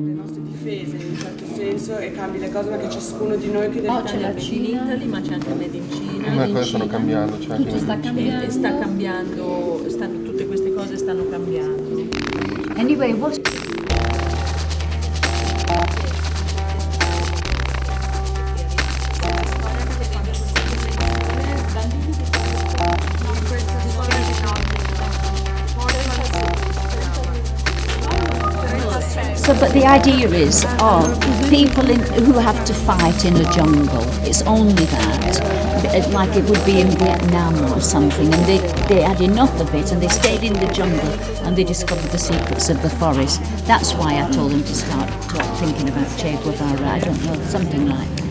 le nostre difese in un certo senso e cambi le cose perché ciascuno di noi che deve c'è la Cina in Italy, ma c'è anche Made in Cina. Ma cosa stanno cambiando? C'è anche Sta cambiando, tutte queste cose stanno cambiando. Anyway, what? So, but the idea is, people who have to fight in a jungle, it's only that, like it would be in Vietnam or something, and they had enough of it and they stayed in the jungle and they discovered the secrets of the forest. That's why I told them to start thinking about Che Guevara, I don't know, something like that.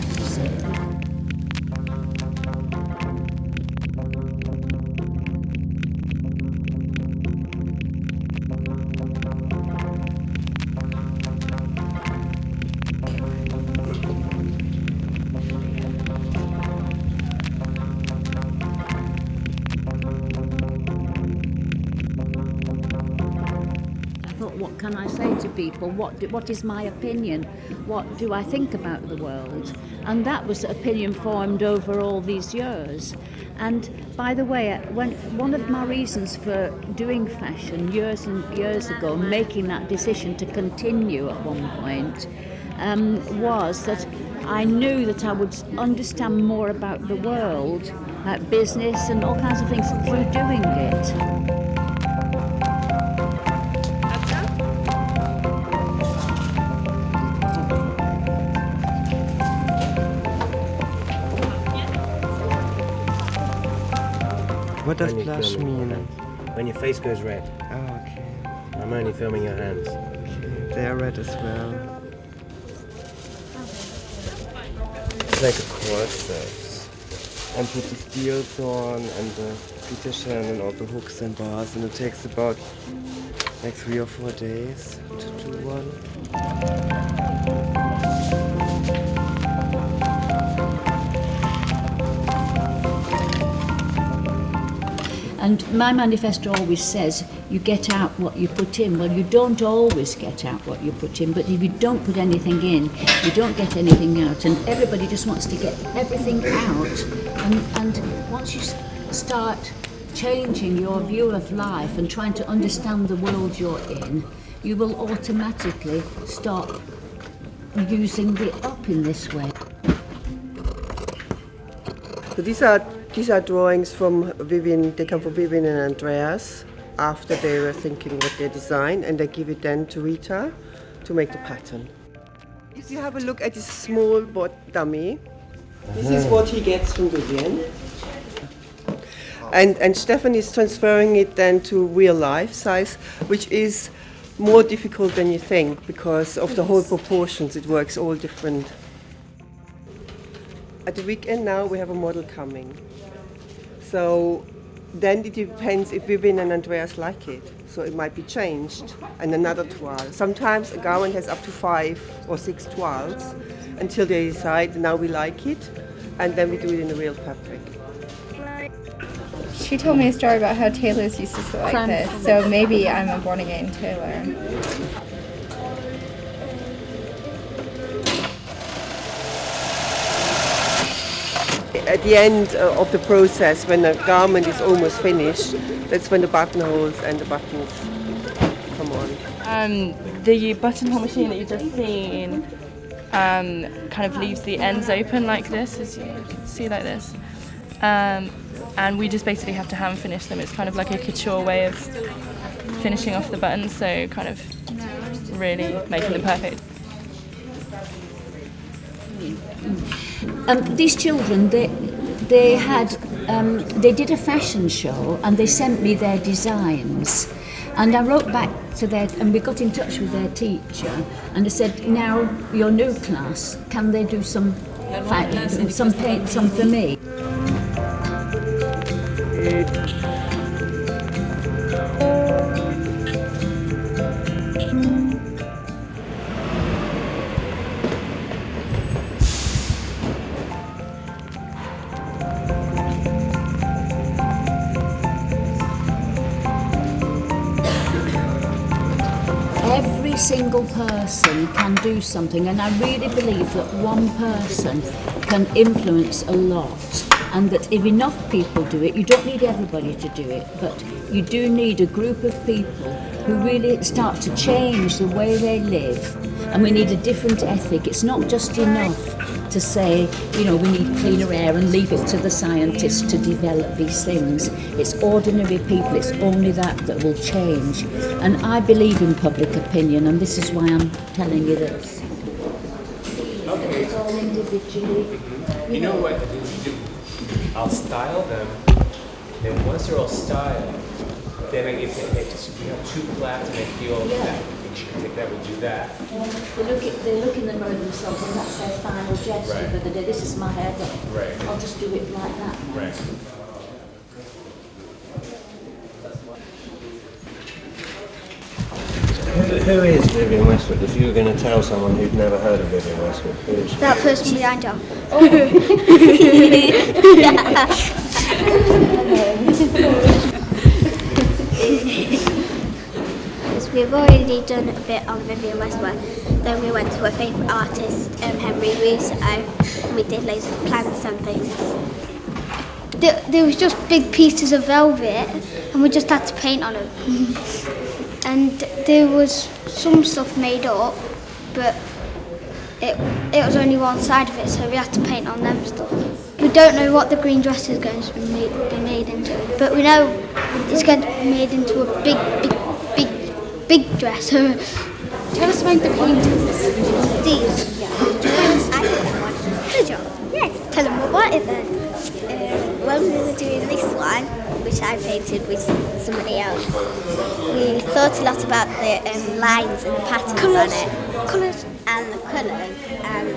What can I say to people? What is my opinion? What do I think about the world? And that was an opinion formed over all these years. And by the way, when one of my reasons for doing fashion years and years ago, making that decision to continue at one point, was that I knew that I would understand more about the world, about business and all kinds of things through doing it. What does blush mean? When your face goes red. Oh, okay. I'm only filming your hands. Okay. They are red as well. It's like a corset. And put the steels on and the petition and all the hooks and bars, and it takes about like 3 or 4 days to do one. And my manifesto always says you get out what you put in. Well, you don't always get out what you put in, but if you don't put anything in, you don't get anything out. And everybody just wants to get everything out. And once you start changing your view of life and trying to understand the world you're in, you will automatically stop using it up in this way. So these are drawings from Vivienne. They come from Vivienne and Andreas after they were thinking what they design, and they give it then to Rita to make the pattern. If you have a look at this small bot dummy, this is what he gets from Vivienne. And Stefan is transferring it then to real life size, which is more difficult than you think because of the whole proportions. It works all different. At the weekend now we have a model coming. So then it depends if Vivienne and Andreas like it. So it might be changed and another toile. Sometimes a garment has up to 5 or 6 toiles until they decide now we like it, and then we do it in the real fabric. She told me a story about how tailors used to sew like this, so maybe I'm a born-again tailor. At the end of the process, when the garment is almost finished, that's when the buttonholes and the buttons come on. The buttonhole machine that you've just seen kind of leaves the ends open like this, as you can see, like this. And we just basically have to hand finish them. It's kind of like a couture way of finishing off the buttons, so kind of really making them perfect. These children, they did a fashion show and they sent me their designs, and I wrote back to and we got in touch with their teacher, and I said, now your new class, can they do some paint, some for me? Every every single person can do something, and I really believe that one person can influence a lot, and that if enough people do it, you don't need everybody to do it, but you do need a group of people who really start to change the way they live, and we need a different ethic. It's not just enough to say, you know, we need cleaner air and leave it to the scientists to develop these things. It's ordinary people, it's only that will change. And I believe in public opinion, and this is why I'm telling you this. It's all individually. You know what? I'll style them, and once they're all styled, then I get to we have two plats, and I feel that we should take that, we'll do that. They look in the mirror themselves, and that's their final gesture for the day. This is my hair done. Right. I'll just do it like that now. Right. Who is Vivienne Westwood? If you were going to tell someone who'd never heard of Vivienne Westwood, who is she? That person behind her. We've already done a bit on Vivienne Westwood. Then we went to her favourite artist, Henry Russo, and we did loads of plants and things. There was just big pieces of velvet, and we just had to paint on them. And there was some stuff made up, but it was only one side of it, so we had to paint on them stuff. We don't know what the green dress is going to be made into, but we know it's going to be made into a big dress. Tell us about the paintings. These? Yeah. I did that one. Good job. Yeah. Tell them about it then. When we were doing this one, which I painted with somebody else, we thought a lot about the lines and the patterns on it. Colours. And the colours. And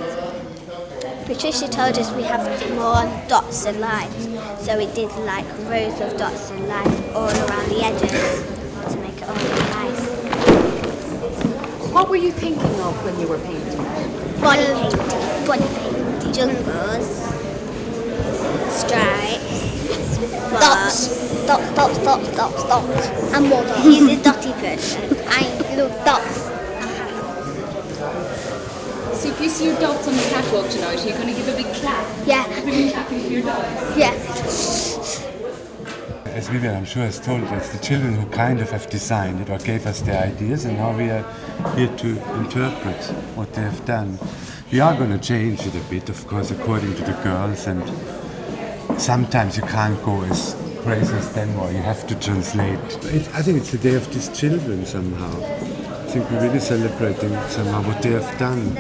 Patricia told us we have more dots and lines. So we did like rows of dots and lines all around the edges to make it all look nice. What were you thinking of when you were painting? Body painting. Jungles. Stripes. Dots. And more dots. He's a dotty person. I love dots. So if you see your dots on the catwalk tonight, are you going to give a big clap? Yeah. Are you clapping for your dots? Yeah. As Vivienne, I'm sure, has told us, the children who kind of have designed it or gave us their ideas, and now we are here to interpret what they have done. We are going to change it a bit, of course, according to the girls, and sometimes you can't go as crazy as them, or you have to translate. I think it's the day of these children somehow. I think we're really celebrating somehow what they have done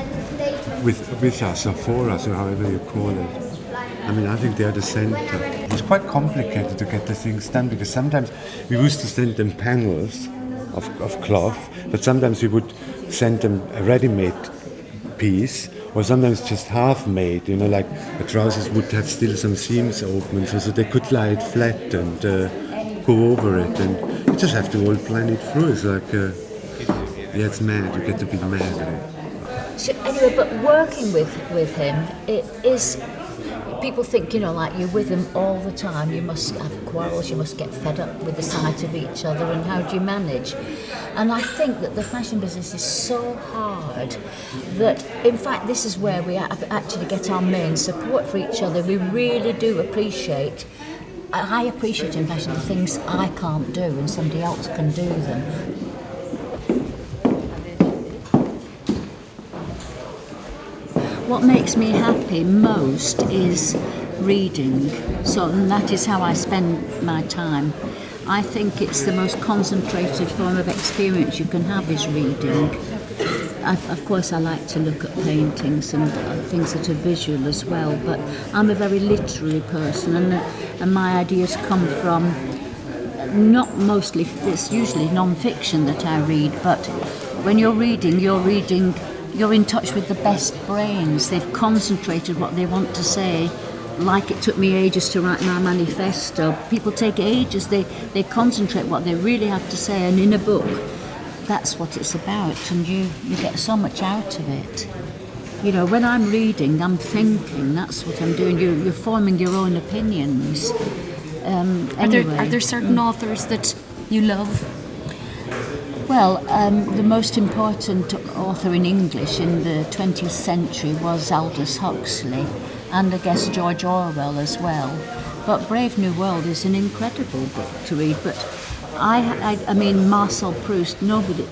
with us or for us, or however you call it. I mean, I think they are the center. It's quite complicated to get the things done, because sometimes we used to send them panels of cloth, but sometimes we would send them a ready-made piece, or sometimes just half-made, you know, like the trousers would have still some seams open, so they could lie it flat and go over it, and you just have to all plan it through. It's like, yeah, it's mad, you get to be mad. So anyway, but working with him, it is... People think, you know, like you're with him all the time, you must have quarrels, you must get fed up with the sight of each other, and how do you manage? And I think that the fashion business is so hard that, in fact, this is where we actually get our main support for each other. We really do appreciate, I appreciate in fashion the things I can't do and somebody else can do them. What makes me happy most is reading, so and that is how I spend my time. I think it's the most concentrated form of experience you can have is reading. Of course I like to look at paintings and things that are visual as well, but I'm a very literary person, and my ideas come from, not mostly, it's usually non-fiction that I read, but when you're reading, you're in touch with the best brains. They've concentrated what they want to say. Like it took me ages to write my manifesto. People take ages, they concentrate what they really have to say, and in a book, that's what it's about, and you get so much out of it. You know, when I'm reading, I'm thinking, that's what I'm doing. You're forming your own opinions. Anyway. Are there certain authors that you love? Well, the most important author in English in the 20th century was Aldous Huxley, and I guess George Orwell as well. But Brave New World is an incredible book to read. But I mean, Marcel Proust, nobody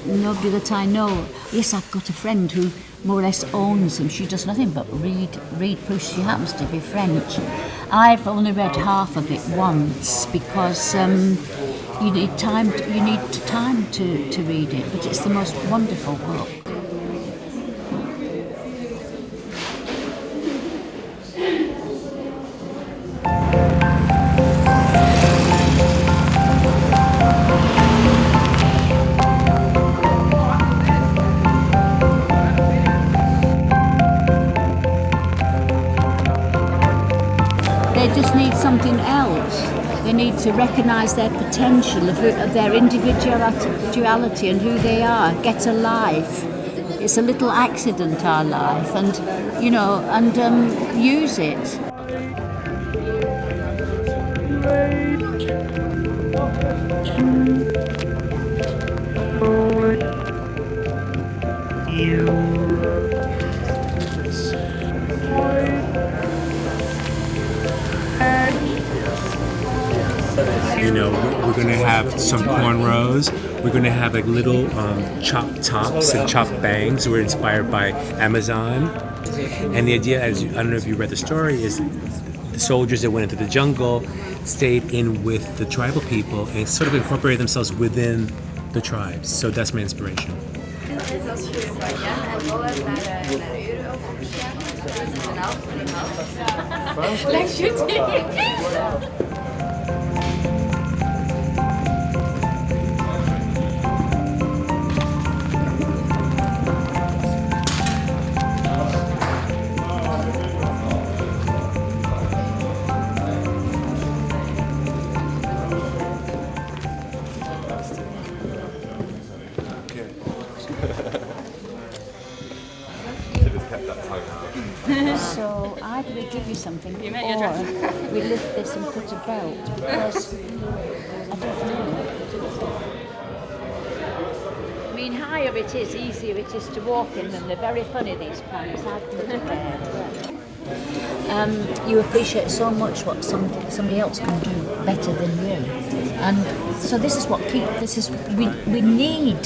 that I know. Yes, I've got a friend who more or less owns him. She does nothing but read Proust. She happens to be French. I've only read half of it once because you need time to read it. But it's the most wonderful book. They just need something else. They need to recognise their potential, of their individuality and who they are. Get a life. It's a little accident, our life, and use it. We're going to have some cornrows. We're going to have like little chopped tops and chopped bangs. We're inspired by Amazon. And the idea, I don't know if you read the story, is the soldiers that went into the jungle stayed in with the tribal people and sort of incorporated themselves within the tribes. So that's my inspiration. So either we give you something or we lift this and put a belt, because I don't know. I mean, higher it is, easier it is to walk in them. They're very funny, these pants. I've put a pair. You appreciate so much what somebody else can do better than you, and so this is what we need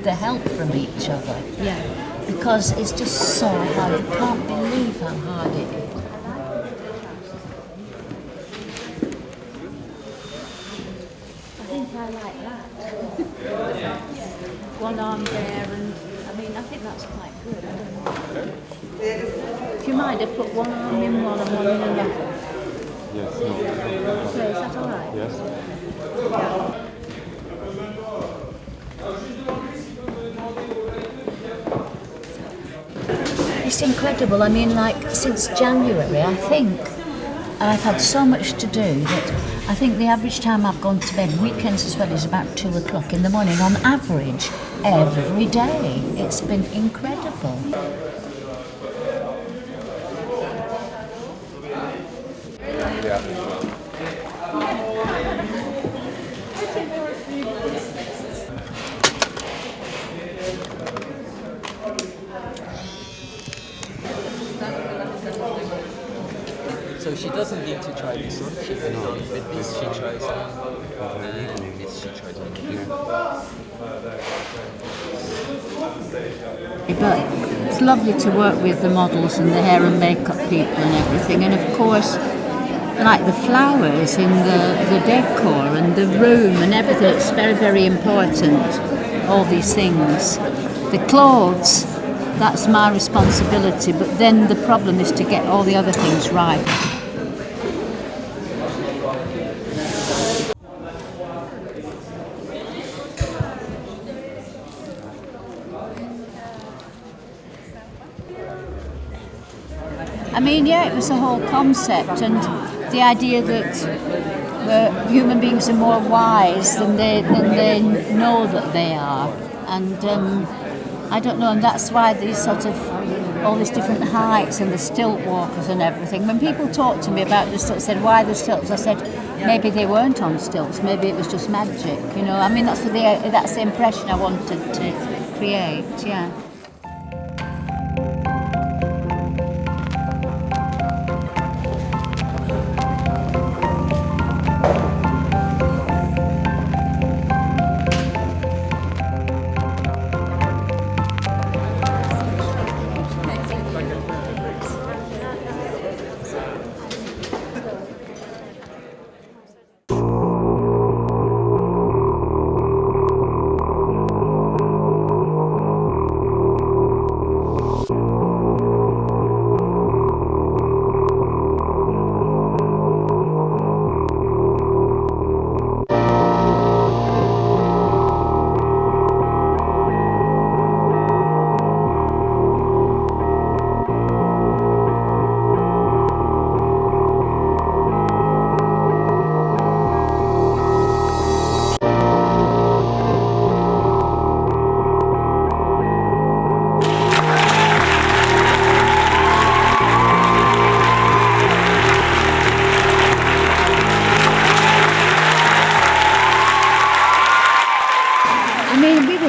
the help from each other. Yeah. Because it's just so hard. You can't believe how hard it is. I think I like that. One arm there, and I mean, I think that's quite good. I don't know. Do you mind if I put one arm in one and one in another? Yes. So is that all right? Yes. Yeah. It's incredible. I mean, like, since January, I think I've had so much to do that I think the average time I've gone to bed, weekends as well, is about 2 o'clock in the morning on average, every day. It's been incredible. So she doesn't need to try this one. She can with this she tries and this she tries on. But it's lovely to work with the models and the hair and makeup people and everything, and of course, like the flowers in the decor and the room and everything. It's very, very important. All these things, the clothes. That's my responsibility. But then the problem is to get all the other things right. I mean, yeah, it was the whole concept and the idea that human beings are more wise than they know that they are, and I don't know, and that's why these sort of all these different heights and the stilt walkers and everything. When people talk to me about the stilts, said why the stilts, I said maybe they weren't on stilts. Maybe it was just magic. You know, I mean, that's the impression I wanted to create. Yeah.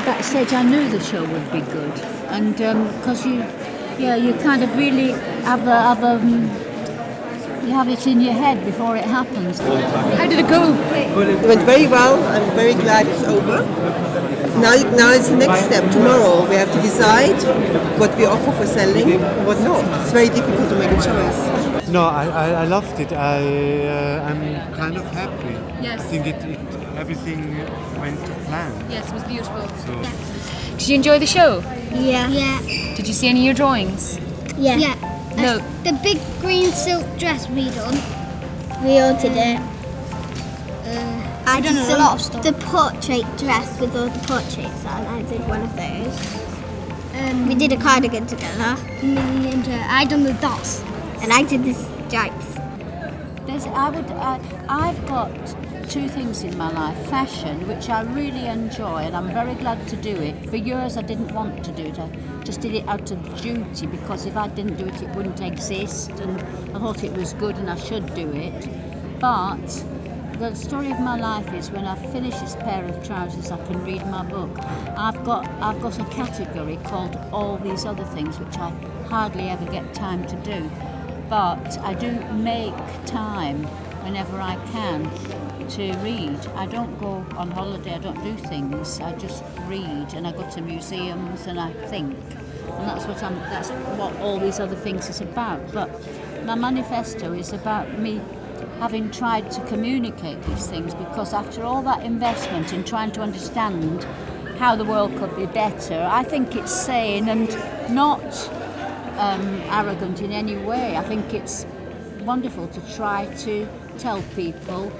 Backstage, I knew the show would be good, and because you kind of really you have it in your head before it happens. How did it go? It went very well. I'm very glad it's over. Now it's the next step. Tomorrow we have to decide what we offer for selling and what not. It's very difficult to make a choice. No, I loved it. I'm kind of happy. Yes. I think everything went to plan. Yes, it was beautiful. So. Did you enjoy the show? Yeah. Yeah. Did you see any of your drawings? Yeah. No. The big green silk dress we done. We all did it. I did a lot of stuff. The portrait dress with all the portraits on. I did one of those. We did a cardigan together. And I done the dots. And I did the stripes. I've got two things in my life: fashion, which I really enjoy, and I'm very glad to do it. For years I didn't want to do it. I just did it out of duty, because if I didn't do it, it wouldn't exist, and I thought it was good and I should do it. But the story of my life is, when I finish this pair of trousers, I can read my book. I've got a category called all these other things, which I hardly ever get time to do. But I do make time whenever I can to read. I don't go on holiday, I don't do things, I just read, and I go to museums and I think. And that's what all these other things is about. But my manifesto is about me having tried to communicate these things, because after all that investment in trying to understand how the world could be better, I think it's sane and not arrogant in any way. I think it's wonderful to try to tell people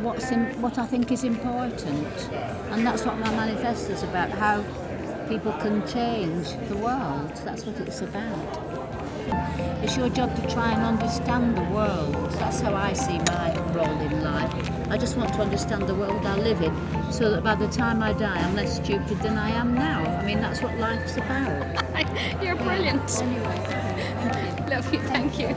what I think is important, and that's what my manifesto is about, how people can change the world. That's what it's about. It's your job to try and understand the world. That's how I see my role in life. I just want to understand the world I live in, so that by the time I die I'm less stupid than I am now. I mean, that's what life's about. You're brilliant. Anyway. Love you, thank you.